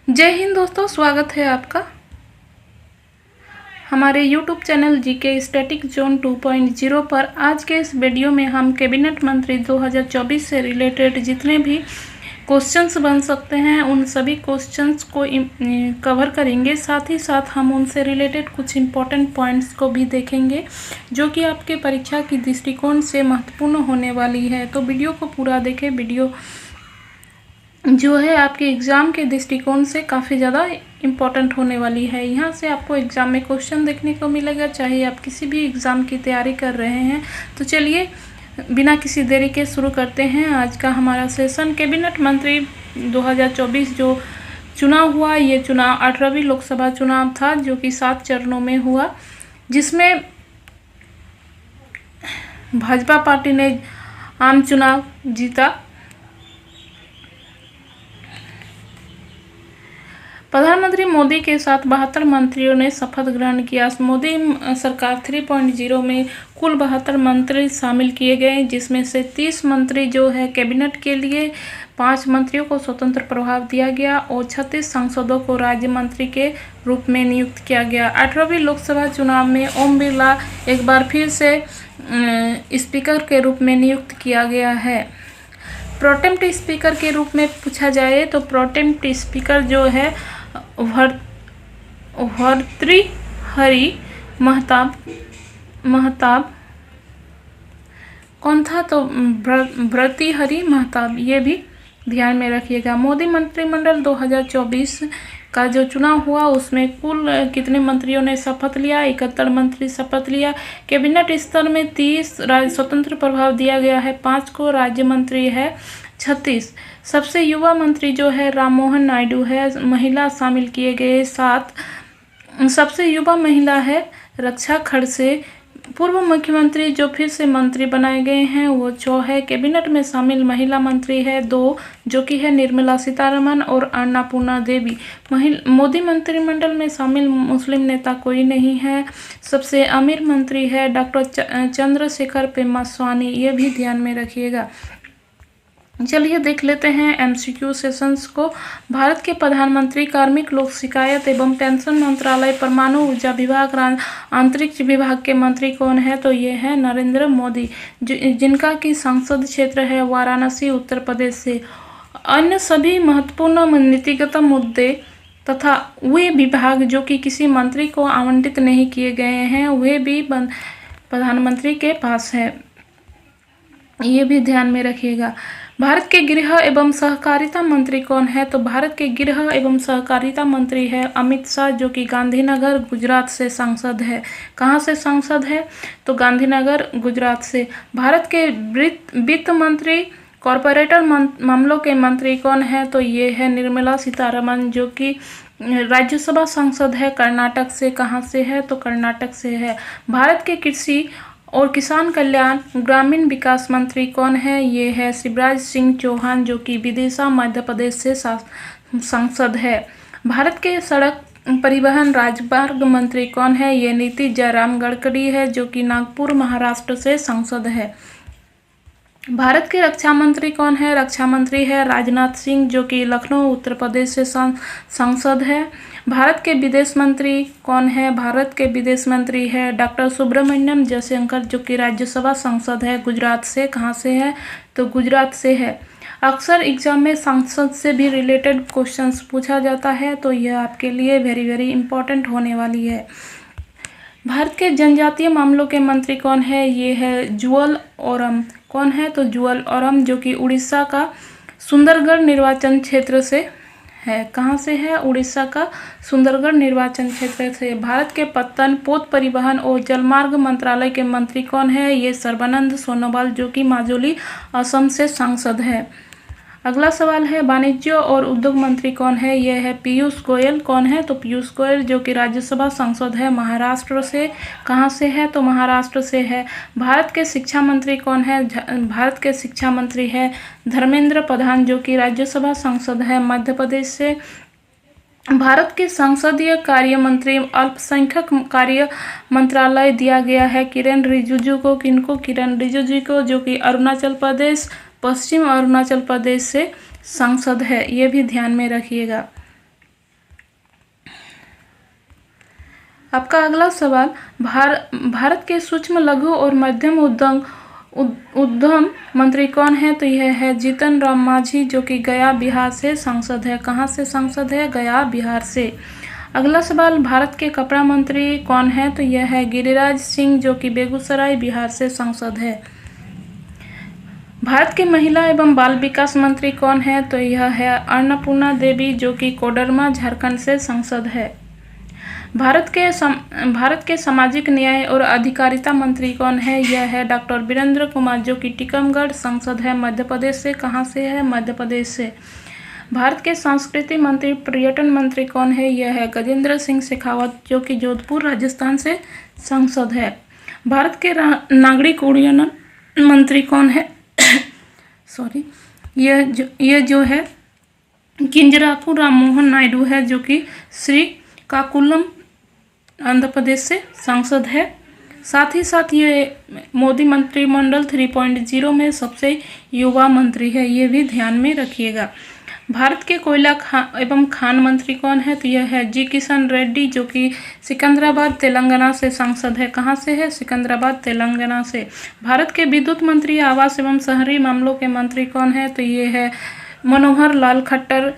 जय हिंद दोस्तों, स्वागत है आपका हमारे YouTube channel GK static zone 2.0 पर। आज के इस वीडियो में हम कैबिनेट मंत्री 2024 से रिलेटेड जितने भी क्वेश्चंस बन सकते हैं उन सभी क्वेश्चंस को कवर करेंगे। साथ ही साथ हम उनसे रिलेटेड कुछ इम्पोर्टेंट पॉइंट्स को भी देखेंगे जो कि आपके परीक्षा की दृष्टिकोण से महत्वपूर्ण होने वाली है। तो वीडियो को पूरा देखें। वीडियो जो है आपके एग्ज़ाम के दृष्टिकोण से काफ़ी ज़्यादा इम्पॉर्टेंट होने वाली है। यहाँ से आपको एग्ज़ाम में क्वेश्चन देखने को मिलेगा, चाहे आप किसी भी एग्ज़ाम की तैयारी कर रहे हैं। तो चलिए बिना किसी देरी के शुरू करते हैं आज का हमारा सेशन। कैबिनेट मंत्री 2024 जो चुनाव हुआ, ये चुनाव 18वीं लोकसभा चुनाव था जो कि 7 चरणों में हुआ, जिसमें भाजपा पार्टी ने आम चुनाव जीता। प्रधानमंत्री मोदी के साथ 72 मंत्रियों ने शपथ ग्रहण किया। मोदी सरकार 3.0 में कुल 72 मंत्री शामिल किए गए, जिसमें से 30 मंत्री जो है कैबिनेट के लिए, 5 मंत्रियों को स्वतंत्र प्रभाव दिया गया और 36 सांसदों को राज्य मंत्री के रूप में नियुक्त किया गया। 18वीं लोकसभा चुनाव में ओम बिरला एक बार फिर से स्पीकर के रूप में नियुक्त किया गया है। प्रोटेम्प्ट स्पीकर के रूप में पूछा जाए तो प्रोटेम्प्ट स्पीकर जो है भर्तृहरि महताब कौन था, तो भर्तृहरि महताब, ये भी ध्यान में रखिएगा। मोदी मंत्रिमंडल 2024 का जो चुनाव हुआ उसमें कुल कितने मंत्रियों ने शपथ लिया? 71 मंत्री शपथ लिया। कैबिनेट स्तर में 30 स्वतंत्र प्रभाव दिया गया है, 5 को राज्य मंत्री है, 36। सबसे युवा मंत्री जो है राम मोहन नायडू है, महिला शामिल किए गए 7। सबसे युवा महिला है रक्षा खड़से। पूर्व मुख्यमंत्री जो फिर से मंत्री बनाए गए हैं वो 6 है। कैबिनेट में शामिल महिला मंत्री है 2, जो कि है निर्मला सीतारमण और अन्नपूर्णा देवी। मोदी मंत्रिमंडल में शामिल मुस्लिम नेता कोई नहीं है। सबसे अमीर मंत्री है डॉक्टर चंद्रशेखर पेम्मास्वामी, ये भी ध्यान में रखिएगा। चलिए देख लेते हैं एमसीक्यू सेशंस को। भारत के प्रधानमंत्री कार्मिक लोक शिकायत एवं पेंशन मंत्रालय, परमाणु ऊर्जा विभाग, अंतरिक्ष विभाग के मंत्री कौन है? तो ये है नरेंद्र मोदी, जिनका कि संसद क्षेत्र है वाराणसी, उत्तर प्रदेश से। अन्य सभी महत्वपूर्ण नीतिगत मुद्दे तथा वे विभाग जो कि किसी मंत्री को आवंटित नहीं किए गए हैं वे भी प्रधानमंत्री के पास है, ये भी ध्यान में रखिएगा। भारत के गृह एवं सहकारिता मंत्री कौन है? तो भारत के गृह एवं सहकारिता मंत्री है अमित शाह, जो कि गांधीनगर गुजरात से सांसद है। कहाँ से सांसद है? तो गांधीनगर गुजरात से। भारत के वित्त मंत्री कॉरपोरेटर मामलों के मंत्री कौन है? तो ये है निर्मला सीतारमण, जो कि राज्यसभा सांसद है कर्नाटक से। कहाँ से है? तो कर्नाटक से है। भारत के कृषि और किसान कल्याण ग्रामीण विकास मंत्री कौन है? ये है शिवराज सिंह चौहान, जो कि विदिशा मध्य प्रदेश से सांसद है। भारत के सड़क परिवहन राजमार्ग मंत्री कौन है? ये नीति जयराम गडकरी है, जो कि नागपुर महाराष्ट्र से सांसद है। भारत के रक्षा मंत्री कौन है? रक्षा मंत्री है राजनाथ सिंह, जो कि लखनऊ उत्तर प्रदेश से सांसद है। भारत के विदेश मंत्री कौन है? भारत के विदेश मंत्री है डॉक्टर सुब्रमण्यम जयशंकर, जो कि राज्यसभा सांसद है गुजरात से। कहाँ से है? तो गुजरात से है। अक्सर एग्जाम में सांसद से भी रिलेटेड क्वेश्चंस पूछा जाता है, तो यह आपके लिए वेरी वेरी इंपॉर्टेंट होने वाली है। भारत के जनजातीय मामलों के मंत्री कौन है? ये है जुअल ओरम। कौन है? तो जुअल ओरम, जो कि उड़ीसा का सुंदरगढ़ निर्वाचन क्षेत्र से है। कहाँ से है? उड़ीसा का सुंदरगढ़ निर्वाचन क्षेत्र से। भारत के पत्तन, पोत परिवहन और जलमार्ग मंत्रालय के मंत्री कौन है? ये सर्बानंद सोनोवाल, जो कि माजुली असम से सांसद है। अगला सवाल है वाणिज्य और उद्योग मंत्री कौन है? यह है पीयूष गोयल। कौन है? तो पीयूष गोयल, जो कि राज्यसभा सांसद है महाराष्ट्र से। कहाँ से है? तो महाराष्ट्र से है। भारत के शिक्षा मंत्री कौन है? भारत के शिक्षा मंत्री है धर्मेंद्र प्रधान, जो कि राज्यसभा सांसद है मध्य प्रदेश से। भारत के संसदीय कार्य मंत्री अल्पसंख्यक कार्य मंत्रालय दिया गया है किरेन रिजिजू को। किनको? किरेन रिजिजू को, जो कि अरुणाचल प्रदेश, पश्चिम अरुणाचल प्रदेश से सांसद है, ये भी ध्यान में रखिएगा। आपका अगला सवाल, भारत के सूक्ष्म लघु और मध्यम उद्यम मंत्री कौन है? तो यह है जीतन राम मांझी, जो कि गया बिहार से सांसद है। कहाँ से सांसद है? गया बिहार से। अगला सवाल, भारत के कपड़ा मंत्री कौन है? तो यह है गिरिराज सिंह, जो कि बेगूसराय बिहार से सांसद है। भारत के महिला एवं बाल विकास मंत्री कौन है? तो यह है अन्नपूर्णा देवी, जो कि कोडरमा झारखंड से सांसद है। भारत के सामाजिक न्याय और अधिकारिता मंत्री कौन है? यह है डॉक्टर वीरेंद्र कुमार, जो कि टीकमगढ़ सांसद है मध्य प्रदेश से। कहाँ से है? मध्य प्रदेश से। भारत के संस्कृति मंत्री पर्यटन मंत्री कौन है? यह है गजेंद्र सिंह शेखावत, जो कि जोधपुर राजस्थान से सांसद है। भारत के नागरिक उड्डयन मंत्री कौन है? सॉरी, यह जो है किंजरापु राममोहन नायडू है, जो कि श्रीकाकुलम आंध्र प्रदेश से सांसद है। साथ ही साथ ये मोदी मंत्रिमंडल 3.0 में सबसे युवा मंत्री है, ये भी ध्यान में रखिएगा। भारत के कोयला एवं खान मंत्री कौन है? तो यह है जी किशन रेड्डी, जो कि सिकंदराबाद तेलंगाना से सांसद है। कहाँ से है? सिकंदराबाद तेलंगाना से। भारत के विद्युत मंत्री आवास एवं शहरी मामलों के मंत्री कौन है? तो ये है मनोहर लाल खट्टर।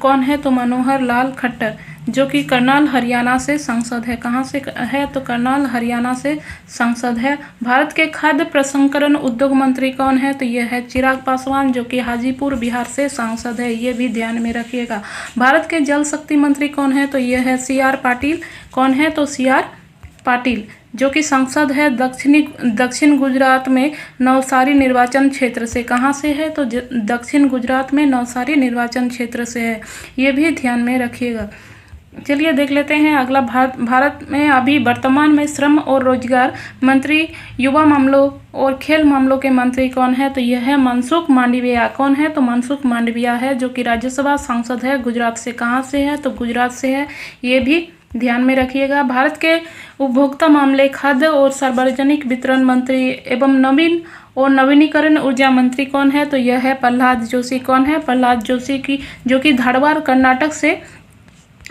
कौन है? तो मनोहर लाल खट्टर, जो कि करनाल हरियाणा से सांसद है। कहाँ से है? तो करनाल हरियाणा से सांसद है। भारत के खाद्य प्रसंस्करण उद्योग मंत्री कौन है? तो यह है चिराग पासवान, जो कि हाजीपुर बिहार से सांसद है, ये भी ध्यान में रखिएगा। भारत के जल शक्ति मंत्री कौन है? तो यह है सी आर पाटिल। कौन है? तो सी आर पाटिल, जो कि सांसद है दक्षिण गुजरात में नवसारी निर्वाचन क्षेत्र से। कहाँ से है? तो दक्षिण गुजरात में नवसारी निर्वाचन क्षेत्र से है, ये भी ध्यान में रखिएगा। चलिए देख लेते हैं अगला। भारत में अभी वर्तमान में श्रम और रोजगार मंत्री, युवा मामलों और खेल मामलों के मंत्री कौन है? तो यह है मनसुख मांडविया। कौन है? तो मनसुख मांडविया है, जो कि राज्यसभा सांसद है गुजरात से। कहाँ से है? तो गुजरात से है, ये भी ध्यान में रखिएगा। भारत के उपभोक्ता मामले, खाद्य और सार्वजनिक वितरण मंत्री एवं नवीन और नवीनीकरण ऊर्जा मंत्री कौन है? तो यह है प्रहलाद जोशी। कौन है? प्रहलाद जोशी, की जो कि धारवाड़ कर्नाटक से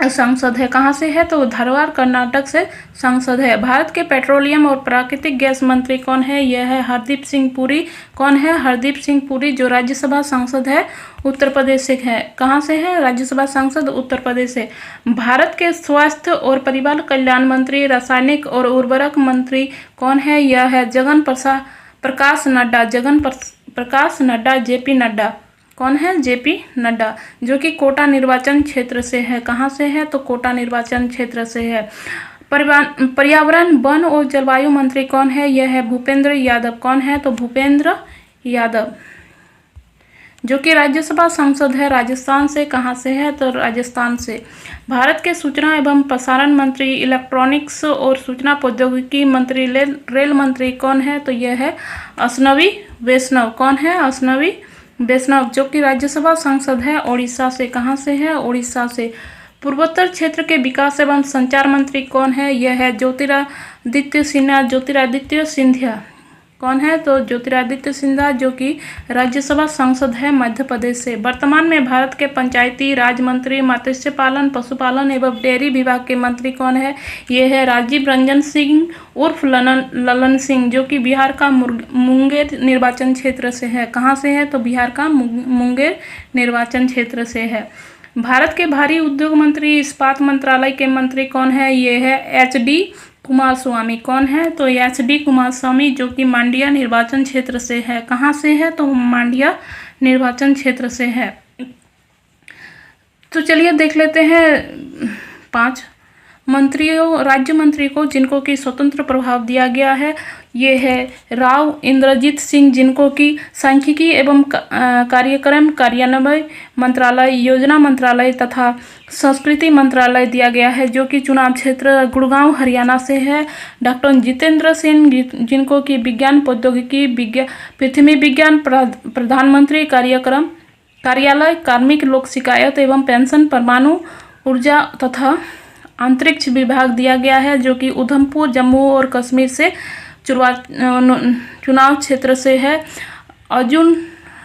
सांसद है। कहाँ से है? तो धारवाड़ कर्नाटक से सांसद है। भारत के पेट्रोलियम और प्राकृतिक गैस मंत्री कौन है? यह है हरदीप सिंह पुरी। कौन है? हरदीप सिंह पुरी, जो राज्यसभा सांसद है उत्तर प्रदेश से है। कहाँ से है? राज्यसभा सांसद उत्तर प्रदेश से। भारत के स्वास्थ्य और परिवार कल्याण मंत्री, रासायनिक और उर्वरक मंत्री कौन है? यह है जगन प्रकाश नड्डा। जगन प्रकाश नड्डा, जेपी नड्डा। कौन है? जेपी नड्डा, जो कि कोटा निर्वाचन क्षेत्र से है। कहाँ से है? तो कोटा निर्वाचन क्षेत्र से है। पर्यावरण, वन और जलवायु मंत्री कौन है? यह है भूपेंद्र यादव। कौन है? तो भूपेंद्र यादव, जो कि राज्यसभा सांसद है राजस्थान से। कहाँ से है? तो राजस्थान से। भारत के सूचना एवं प्रसारण मंत्री, इलेक्ट्रॉनिक्स और सूचना प्रौद्योगिकी मंत्री, रेल मंत्री कौन है? तो यह है अश्विनी वैष्णव। कौन है? अश्विनी वैष्णव, जो कि राज्यसभा सांसद है ओडिशा से। कहाँ से है? ओडिशा से। पूर्वोत्तर क्षेत्र के विकास एवं संचार मंत्री कौन है? यह है ज्योतिरादित्य सिंधिया। कौन है? तो ज्योतिरादित्य सिंधिया, जो कि राज्यसभा सांसद है मध्य प्रदेश से। वर्तमान में भारत के पंचायती राज मंत्री, मत्स्य पालन, पशुपालन एवं डेयरी विभाग के मंत्री कौन है? ये है राजीव रंजन सिंह उर्फ ललन सिंह, जो कि बिहार का मुंगेर निर्वाचन क्षेत्र से है। कहाँ से है? तो बिहार का मुंगेर निर्वाचन क्षेत्र से है। भारत के भारी उद्योग मंत्री, इस्पात मंत्रालय के मंत्री कौन है? ये है HD कुमारस्वामी। कौन है? तो HD कुमारस्वामी, जो कि मांड्या निर्वाचन क्षेत्र से है। कहाँ से है? तो मांड्या निर्वाचन क्षेत्र से है। तो चलिए देख लेते हैं 5 राज्य मंत्री को जिनको कि स्वतंत्र प्रभाव दिया गया है। ये है राव इंद्रजीत सिंह, जिनको कि सांख्यिकी एवं कार्यक्रम कार्यान्वयन मंत्रालय, योजना मंत्रालय तथा संस्कृति मंत्रालय दिया गया है, जो कि चुनाव क्षेत्र गुड़गांव हरियाणा से है। डॉक्टर जितेंद्र सिंह, जिनको कि विज्ञान प्रौद्योगिकी पृथ्वी विज्ञान प्रधानमंत्री कार्यालय, कार्मिक लोक शिकायत एवं पेंशन, परमाणु ऊर्जा तथा अंतरिक्ष विभाग दिया गया है, जो कि उधमपुर जम्मू और कश्मीर से चुनाव क्षेत्र से है। अर्जुन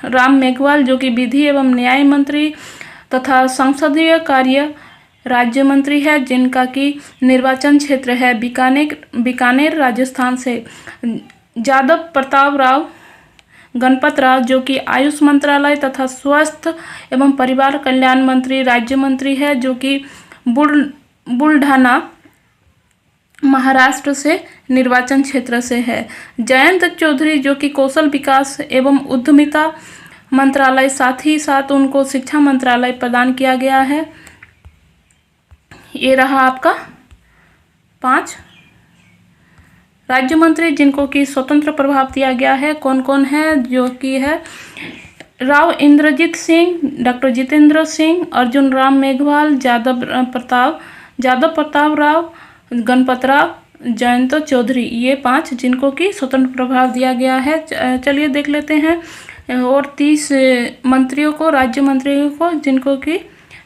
राम मेघवाल, जो कि विधि एवं न्याय मंत्री तथा संसदीय कार्य राज्य मंत्री है जिनका कि निर्वाचन क्षेत्र है बीकानेर राजस्थान से। यादव प्रताप राव गणपत राव जो कि आयुष मंत्रालय तथा स्वास्थ्य एवं परिवार कल्याण मंत्री राज्य मंत्री है, जो कि बुलढाना महाराष्ट्र से निर्वाचन क्षेत्र से है। जयंत चौधरी जो कि कौशल विकास एवं उद्यमिता मंत्रालय, साथ ही साथ उनको शिक्षा मंत्रालय प्रदान किया गया है। ये रहा आपका 5 राज्य मंत्री जिनको कि स्वतंत्र प्रभाव दिया गया है। कौन कौन है? जो कि है राव इंद्रजीत सिंह, डॉक्टर जितेंद्र सिंह, अर्जुन राम मेघवाल, यादव प्रताप राव गणपत राव, जयंत चौधरी, ये 5 जिनको कि स्वतंत्र प्रभाव दिया गया है। चलिए देख लेते हैं। और 30 मंत्रियों को, राज्य मंत्रियों को, जिनको कि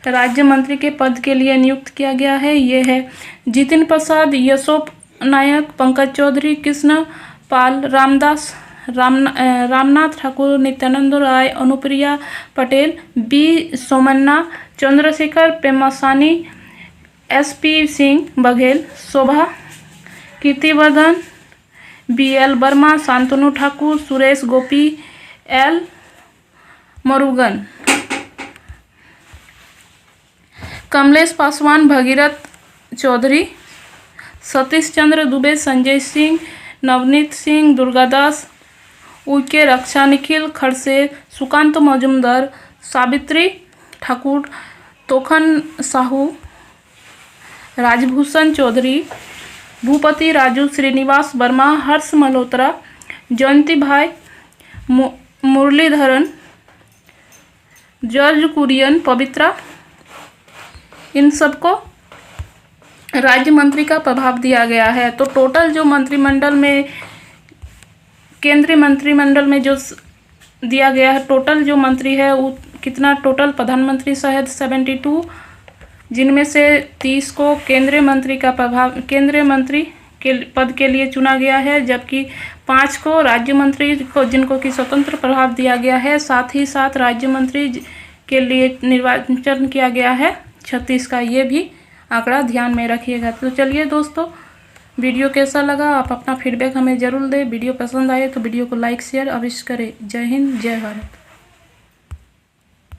राज्य मंत्री के पद के लिए नियुक्त किया गया है। ये है जितिन प्रसाद, यशोप नायक, पंकज चौधरी, कृष्ण पाल, रामनाथ ठाकुर, नित्यानंद राय, अनुप्रिया पटेल, बी सोमन्ना, चंद्रशेखर पेमासानी, SP सिंह बघेल, शोभा कीर्तिवर्धन, BL वर्मा, शांतनु ठाकुर, सुरेश गोपी, L मुरुगन, कमलेश पासवान, भगीरथ चौधरी, सतीश चंद्र दुबे, संजय सिंह, नवनीत सिंह, दुर्गादास उइके, रक्षा निखिल खड़से, सुकांत मजुमदार, सावित्री ठाकुर, तोखन साहू, राजभूषण चौधरी, भूपति राजू, श्रीनिवास वर्मा, हर्ष मल्होत्रा, जयंती भाई, मुरलीधरन, जॉर्ज कुरियन, पवित्रा, इन सबको राज्य मंत्री का प्रभाव दिया गया है। तो टोटल जो मंत्रिमंडल में, केंद्रीय मंत्रिमंडल में जो दिया गया है, टोटल जो मंत्री है वो कितना, टोटल प्रधानमंत्री सहित 72, जिनमें से 30 को केंद्रीय मंत्री का प्रभाव, केंद्रीय मंत्री के पद के लिए चुना गया है, जबकि 5 को राज्य मंत्री को, जिनको कि स्वतंत्र प्रभाव दिया गया है। साथ ही साथ राज्य मंत्री के लिए निर्वाचन किया गया है 36 का। ये भी आंकड़ा ध्यान में रखिएगा। तो चलिए दोस्तों, वीडियो कैसा लगा आप अपना फीडबैक हमें ज़रूर दें। वीडियो पसंद आए तो वीडियो को लाइक शेयर अवश्य करें। जय हिंद, जय भारत।